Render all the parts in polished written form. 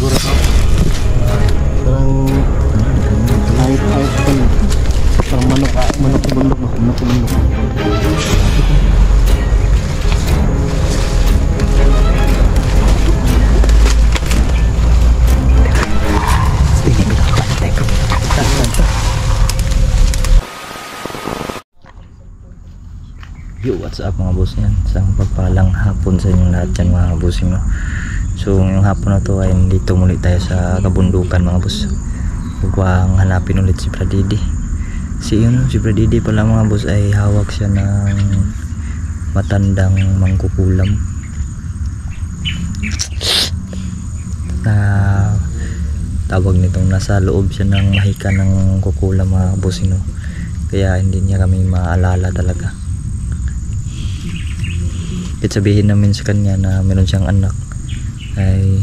siguro ito. Parang light kan. Parang manok bundok. Yo, what's up mga boss yan? Isang pagpalang hapon sa inyong lahat yan mga bossing, no? So ngayong hapon na to ay dito muli tayo sa kabundukan mga boss. Huwag hanapin ulit si Pradidi. Si Pradidi pala mga boss ay hawak siya ng matandang mangkukulam na tawag nitong nasa loob siya ng mahika ng kukulam mga bossing, no? Kaya hindi niya kami maalala talaga. Kahit sabihin namin sa kanya na meron siyang anak ay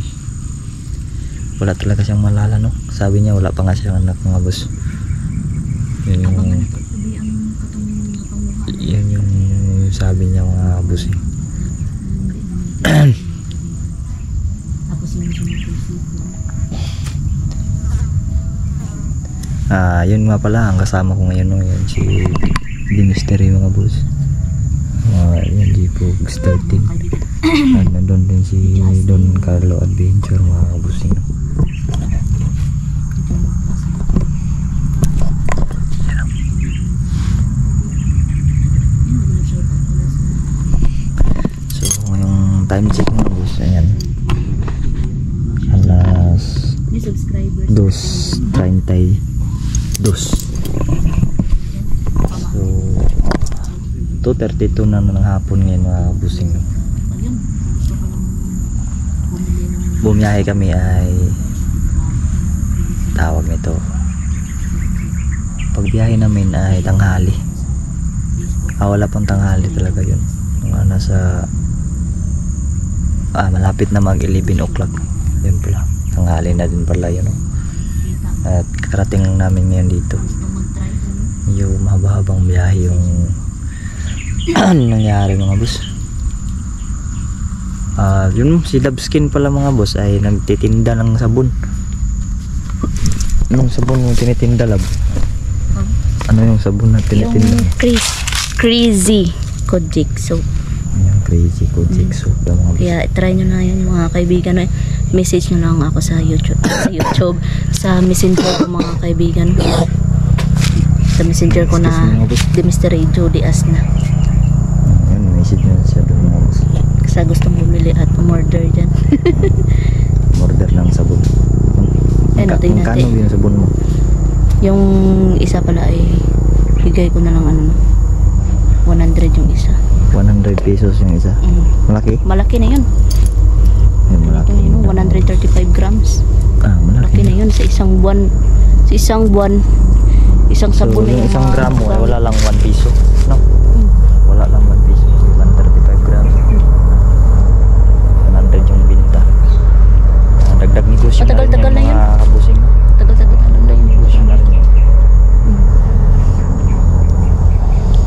wala talaga siyang malala, no? Sabi niya wala pa nga siyang anak mga boss. Yun yung sabi niya mga boss. Yun nga pala ang kasama ko ngayon, no? Yan si Mystery mga boss. Yan di po starting. Nandun din si Don Carlo Adventure mga busing. So yung time check mga bus, ayan, alas 2:32. 2:32 na ng hapon ngayon mga busing. Bumiyahe kami ay tawag nito, pagbiyahe namin ay tanghali. Wala pang tanghali talaga yun. Mga nasa malapit na mag 11 o'clock. Yun pala, tanghali na din pala yun, no? At karating lang namin ngayon dito. Yung mahaba-habang biyahe yung nangyari mga boss. Yun si Labskin pala mga boss ay nagtitinda ng sabon. Anong sabon yung tinitinda, Lab? Ano yung sabon na tinitinda? Yung Crazy Kojic Soap. Yung Crazy Kojic Soap daw mga boss. Kaya try nyo na yun mga kaibigan. Message nyo lang ako sa YouTube, sa messenger ko mga kaibigan. Sa messenger ko na The Mystery Jody Asna. Message nyo siya doon mga boss. Kasi gustong bumili at umorder dyan. Order ng sabon. Kano yung sabon mo? Yung isa pala ay higay ko na lang 100 yung isa. 100 pesos yung isa? Malaki? Malaki na yun. Malaki na yun, 135 grams. Malaki na yun sa isang buwan. Isang sabon na yun. Isang gramo ay wala lang 1 piso, no? Wala lang 1 piso. 135 grams. 100 yung binta. Dagdag negosyo na rin tagal na yun. Mga kabusing. Tagal na yun. Negosyo na rin yun.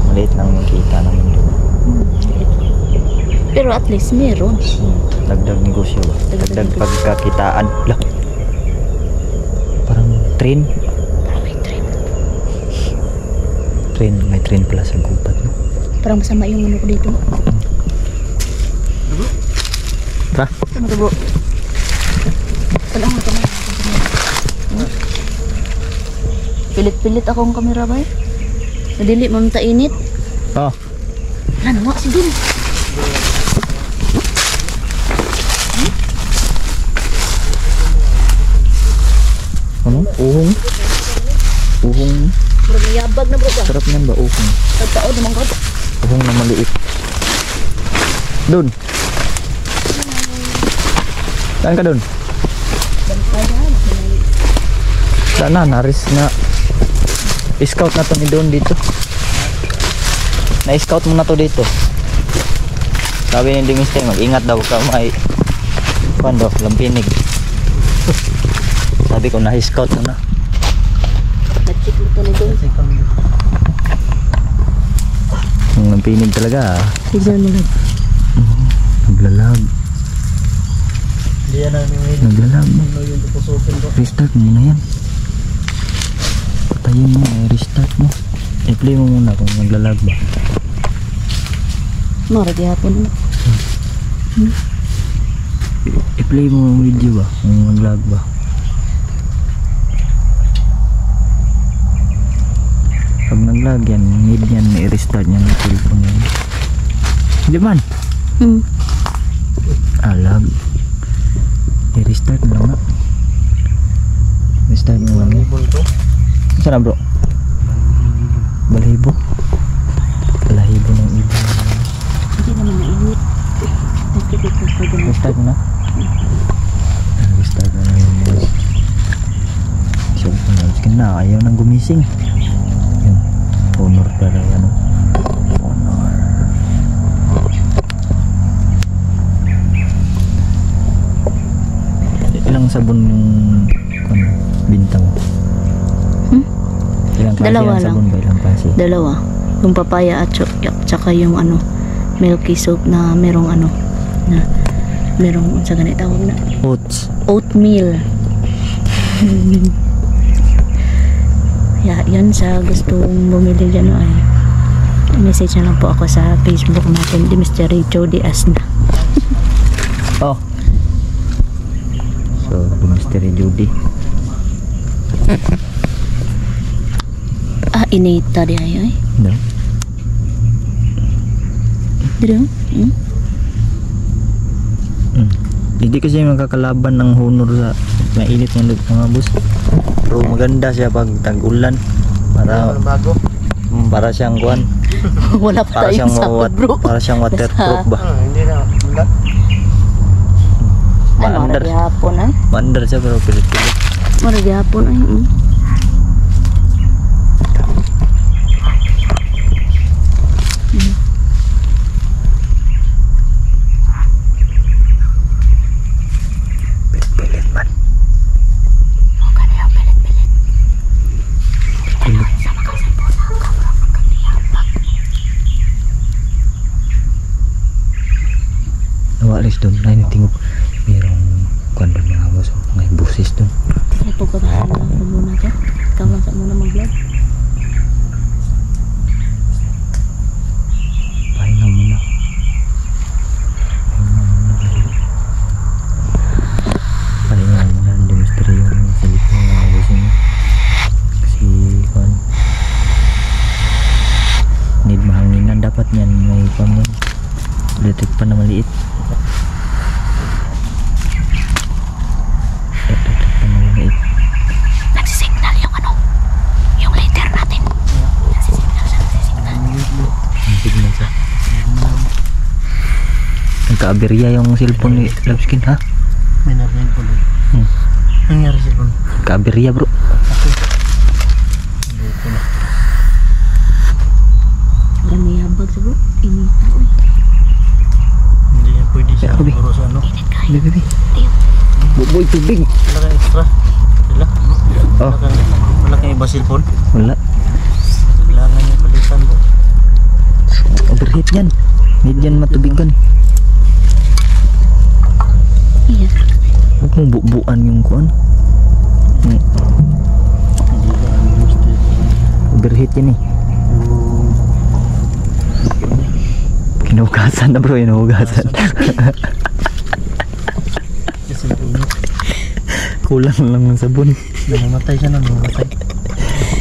Maliit lang yung kita namin doon. Pero at least meron. Dagdag negosyo ba? Dagdag pagkakitaan lang. Parang train. May train pala sa gubat, no? Parang masama yung ano ko dito. Tara. Ano to, bro? Pilit-pilit akong kamera ba eh? Nadili mo ta init. Ano nga si Din? Ano? Uhong? Bro, mayabag na bro ba? Sarap yan ba uhong? Tagtao naman ka. Uhong na maliit. Doon. Saan ka doon? Sana naris na. I-scout na to ni Don dito. Na-scout mo na to dito. Sabi ni Dimiste, mag-ingat daw ka may pando, lampinig. Sabi ko na-scout mo na. Nag-check mo to ni Don. Ang lampinig talaga. Tignan mo lang. Naglalag. Naglalag. Restart mo na yan. Patayin mo, restart mo. I-play mo muna kung maglalag ba. Marag hapon. I-play mo ang video ba kung maglag ba. Pag naglag yan, need yan, i-restart yan yung cellphone yan. Hindi man. Lag. I-restart mo lang nga. Restart mo lang nga. Saan na bro? Balahibo. Balahibo ng iba. Hindi naman mainit. Restart mo na? Restart mo na yung boss. So, na ayaw nang gumising. Yun. Honor para ano. Honor. Ilang sabon yung binta mo? Ilang klase Dalawa ang sabon ba? Ilang klase? Dalawa. Yung papaya at tsaka yung ano, milky soap na merong ano, na merong sa ganit tawag na Oats. oatmeal. Yan sa gustong bumili dyan ay message na lang po ako sa Facebook natin, di Mr. Richo Diaz na. Oh. So, Mystery Judy. Inita di ay. No. Dito? Hindi kasi makakalaban ng honor sa mainit ng mga bus. Pero maganda siya pag tag-ulan. Para siyang kuan. Wala pa tayong sakot, bro. Para siyang waterproof ba? Hindi na. Wala. Maandar. Marag hapon ay. Maandar siya pero pilit-pilit. Marag hapon ay. Pilit man. Pilit. Nawalis doon. Nainitingog. Merong kuan doon mga boss. Mga busis doon. Ito ko na ako muna to. Ikaw lang sa muna mag-vlog. Pahinga muna. Pahinga muna. Hindi mystery yung sa likod ng mga boss niya. Kasi kuan. Need mahanginan. Dapat yan may kuan yan. Electric pa na maliit. Nagsisignal yung ano, yung later natin. Nagsisignal siya, nagsisignal. Signal siya. Nagka-aberya yung cellphone ni Loveskin ha? May narinig po doon. Nangyari siya po. Nagka-aberya bro. Parang may habag sa bro. Inita oy. Hindi yan pwede siya. Sabi. Siguro sa ano. Init kayo. Bibi. Tiyo. Buboy tubig. Wala kang extra. Wala. Oh. Wala kang iba cellphone. Wala. Kailangan niya palitan po. Overheat yan. Need yan matubigan. Iya. Huwag mong bubuan yung kuan. Hindi ba ang gusto. Overheat yan eh. Kinuhugasan na bro, hinuhugasan. Kasi nainit. Kulang lang ng sabon. Namamatay siya na. Namamatay.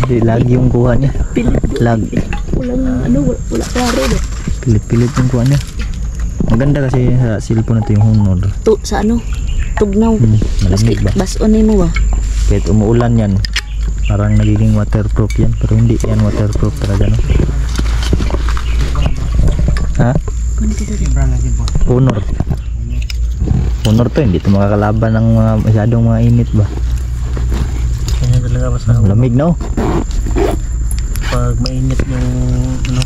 Hindi, lag yung kuha niya. Lag. Walang ano, wala klaro do. Pilit-pilit yung kuha niya. Maganda kasi sa cellphone na ito yung honor. To sa ano? Tugnaw. Malamig ba? Bason mo ba? Kahit umuulan yan, parang nagiging waterproof yan. Pero hindi yan waterproof talaga no. Ha? Kunin dito dito. Brand na cellphone. Honor. Honor to, hindi ito makakalaban ng mga masyadong mga init ba? Kanya talaga basta Lamig no? pag mainit yung ano.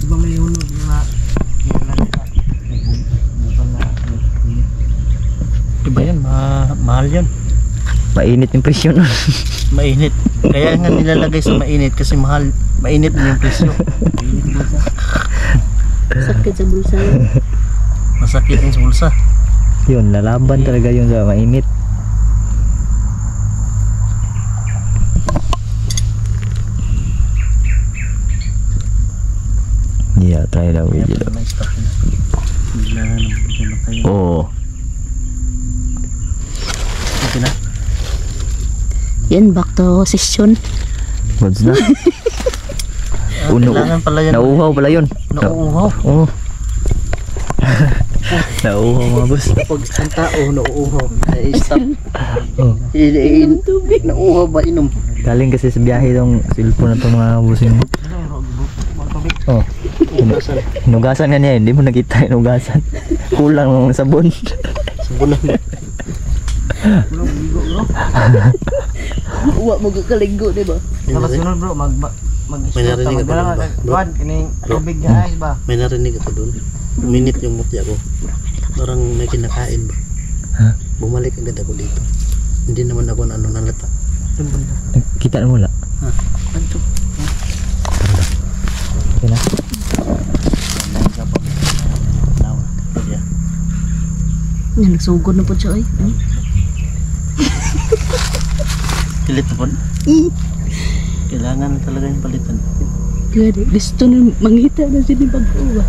Diba may hunod na diba yan? Mahal yun. Mainit yung presyo nun. Mainit. Kaya nga nilalagay sa mainit kasi mahal. Mainit na yung presyo. Mainit bulsa. Sakit sa bulsa. Masakit yung sa bulsa. Yun, lalaban talaga yun sa mainit. Yeah, try daw Kaya video. pala may stock na. Bigla na namatay. Oo. Okay na. Yan, back to session. What's na? Kailangan pala yan. Nauuhaw pala yun. Nauuhaw. Oo. Nauuhaw mga boss. Pag ang tao nauuhaw, ay stop. Oh. Nauuhaw ba inom? Galing kasi sa biyahe tong cellphone na to mga boss yun. Oh. Hinugasan nga niya, hindi mo nakita hinugasan. Kulang ng sabon. Sabunan ba? Uwa mo kaligo, di ba? Dapat sunod bro, may narinig ako doon ba? Bro, tubig na ice ba? May narinig ako doon. Minute yung mutya ko. Parang may kinakain ba? Ha? Bumalik agad ako dito. Hindi naman ako na nalata. Kita na wala. Ha? Anto? Okay na. Yan, nagsugod na po siya ay. Pilit na po. Kailangan talaga yung palitan. Gari, gusto na mangita na sila pag-uwa.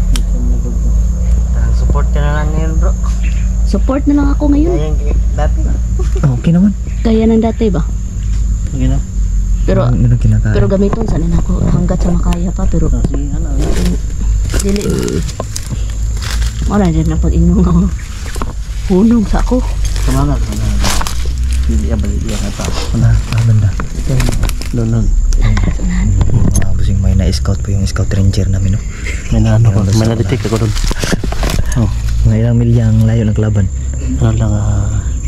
Support ka na lang ngayon bro. Support na lang ako ngayon. Dati. Okay naman. Kaya ng dati ba? Okay na. Pero Ano kinakain? pero gamiton sana na ako hanggat sa makaya pa pero Sige, ano? dili. Wala din na pag inyong ako. Hunong sa ako. Semangat. Hindi yan balik yan ata. Ano? Banda. Doon. Mga busing may na-scout po yung scout ranger namin. No? May naano ko. May na-detect ako doon. Oh. Mga ilang milyang layo ng kalaban. Ano lang,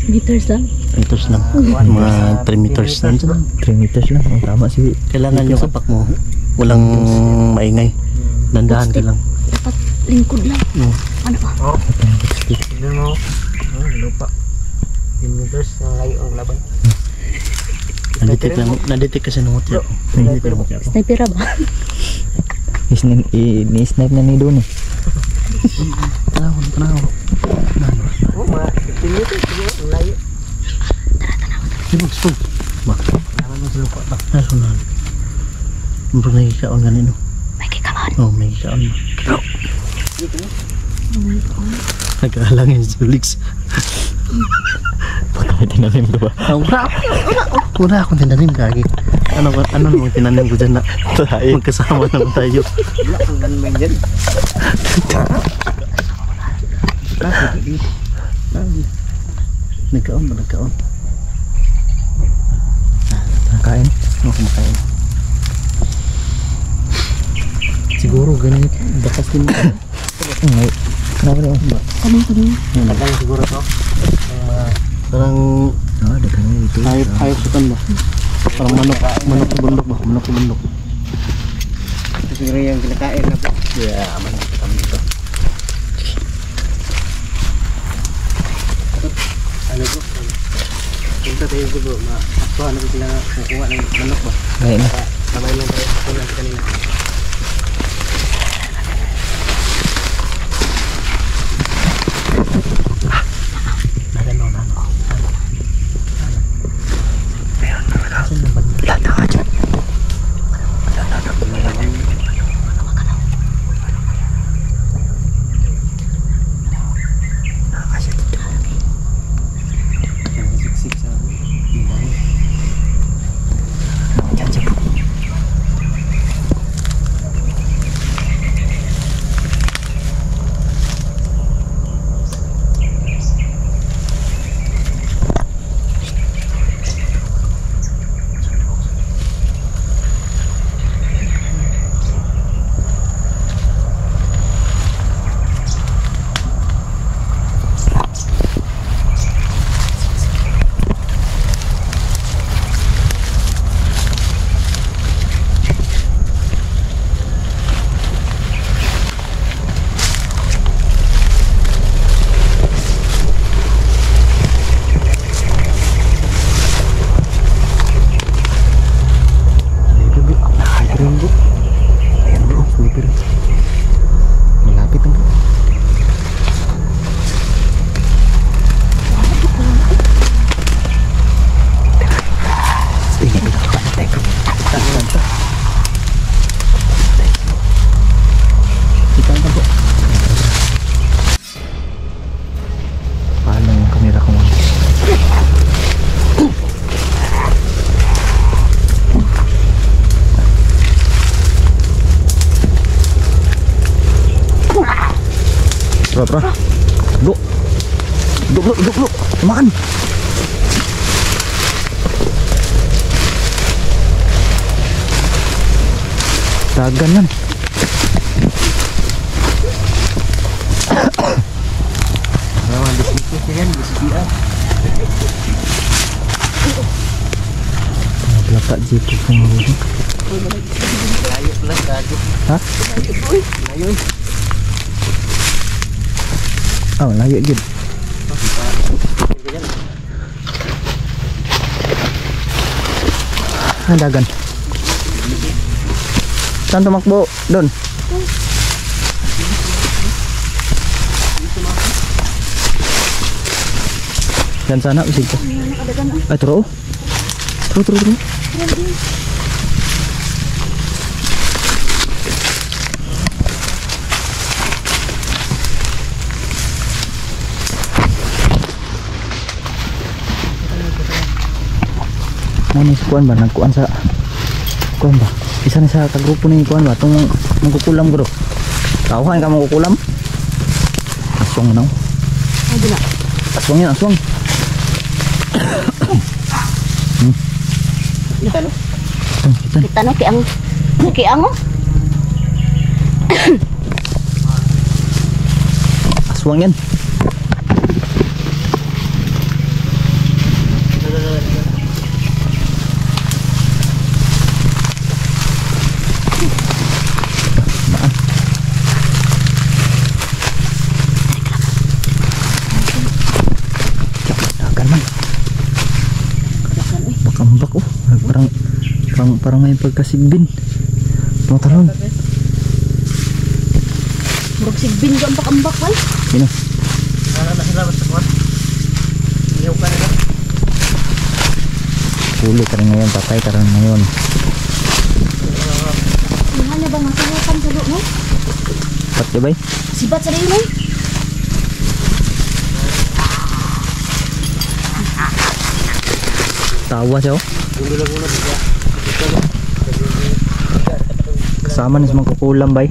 Meters lang. meters lang. Mga 3 meters lang. 3 meters lang. Oh, tama si. Kailangan yung sapak mo. Walang maingay. Dandahan ka lang. Dapat lingkod lang. Ano ba? Tignan mo. Lupa. 10 meters ang layo ang laban. Na-detect kasi ng mutya. Sniper ba? Ni-snipe na ni doon eh. Tanaw. Oh, mga 15 meters siguro ang layo. Tara. Ba? Naman mo sa lupa ba? Nasunod. Murag nagkikaon ganino. May kikaman. Oh, may kikaon ba? Nag-aalangin sa Felix. Baka may tinanim ko ba? Wala akong tinanim kagi. Ano naman tinanim ko dyan na magkasama naman tayo. Wala akong ganman dyan. Nagkaon ba? Nagkaon? Nakain? Ano kumakain? Siguro ganit. Bakas din mo. Ay, kenapa nih om? Ano? Nagkain siguro to. Parang Ah, datangnya itu. hayop sukan ba? Parang manok sa bundok ba? Manok sa bundok. Ito siguro yung kinakain na ba? Yeah, manok sa bundok. Ano bro? Punta tayo bro, ma-aktuhan na sila kukuha ng manok ba? Baik na. Sabay lang tayo ako natin kanina. Datang aja. Tara. Duk. Duk. Makan. Dagan yan. Naman disiplin yan, disiplin. Naglaka dito kung mga. Layo pala gago. Ha? Layo. Oh, layo gid. Dagan. Saan tumakbo? Doon. Yan sana usig ko. Ay, turo. Turo. Ano si kuan ba? Nagkuan sa kuan ba? Isa na sa kagrupo ni kuan ba? Itong magkukulam bro. Kauhan ka magkukulam? Aswang mo na. Aswang yan, aswang. Kita no kiang oh. Aswang yan. Bakambak oh. Parang may pagkasigbin. Tumatalon. Murag sigbin ko ang bakambak ay. Sino? Na sila basta kuwan. Iyaw ka nila. Huli ka rin ngayon, patay ka rin ngayon. Ano ba nga sahukan sa lo no? Pat di ba? Sibat sa rin no? Tawa siya oh. Gulo-gulo diga. Kasama ni sa mga kukulam bay.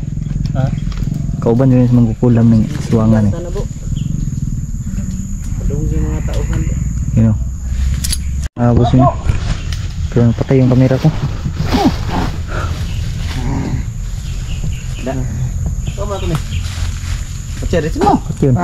Ha? Kauban din sa mga kukulam ng suwangan eh. Sana po. Padung yung mga tauhan. You know. Abos yun. Pero patay yung kamera ko. Da. Tama to ni. Pacere mo. Pat yun.